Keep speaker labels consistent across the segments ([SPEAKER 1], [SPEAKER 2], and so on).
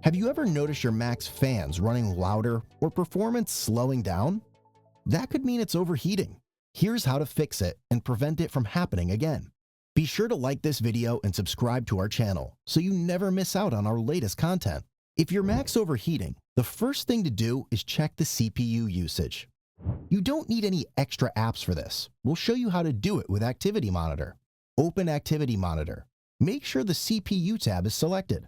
[SPEAKER 1] Have you ever noticed your Mac's fans running louder or performance slowing down? That could mean it's overheating. Here's how to fix it and prevent it from happening again. Be sure to like this video and subscribe to our channel so you never miss out on our latest content. If your Mac's overheating, the first thing to do is check the CPU usage. You don't need any extra apps for this. We'll show you how to do it with Activity Monitor. Open Activity Monitor. Make sure the CPU tab is selected.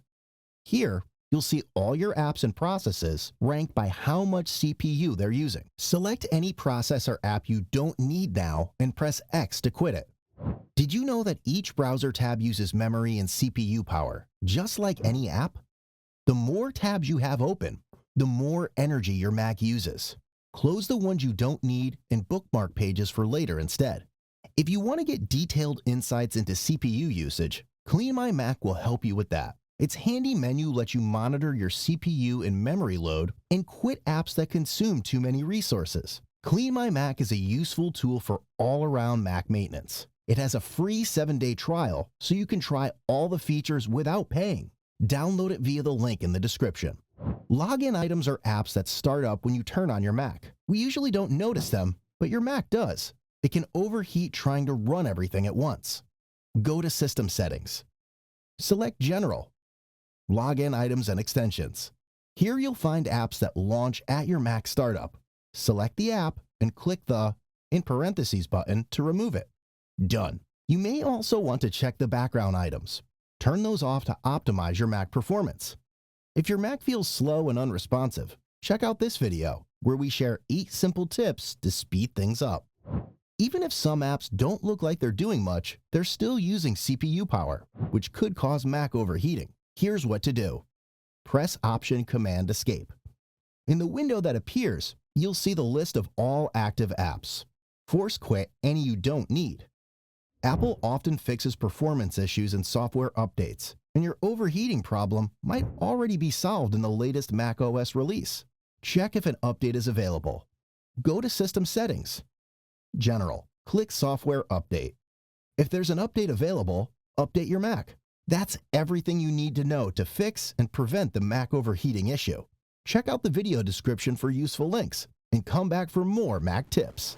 [SPEAKER 1] Here, you'll see all your apps and processes ranked by how much CPU they're using. Select any process or app you don't need now and press X to quit it. Did you know that each browser tab uses memory and CPU power, just like any app? The more tabs you have open, the more energy your Mac uses. Close the ones you don't need and bookmark pages for later instead. If you want to get detailed insights into CPU usage, CleanMyMac will help you with that. Its handy menu lets you monitor your CPU and memory load and quit apps that consume too many resources. CleanMyMac is a useful tool for all-around Mac maintenance. It has a free 7-day trial, so you can try all the features without paying. Download it via the link in the description. Login items are apps that start up when you turn on your Mac. We usually don't notice them, but your Mac does. It can overheat trying to run everything at once. Go to System Settings. Select General. Login items and extensions. Here you'll find apps that launch at your Mac startup. Select the app and click the in parentheses button to remove it. Done. You may also want to check the background items. Turn those off to optimize your Mac performance. If your Mac feels slow and unresponsive, check out this video where we share 8 simple tips to speed things up. Even if some apps don't look like they're doing much, they're still using CPU power, which could cause Mac overheating. Here's what to do. Press Option-Command-Escape. In the window that appears, you'll see the list of all active apps. Force quit any you don't need. Apple often fixes performance issues in software updates, and your overheating problem might already be solved in the latest macOS release. Check if an update is available. Go to System Settings. General. Click Software Update. If there's an update available, update your Mac. That's everything you need to know to fix and prevent the Mac overheating issue. Check out the video description for useful links and come back for more Mac tips.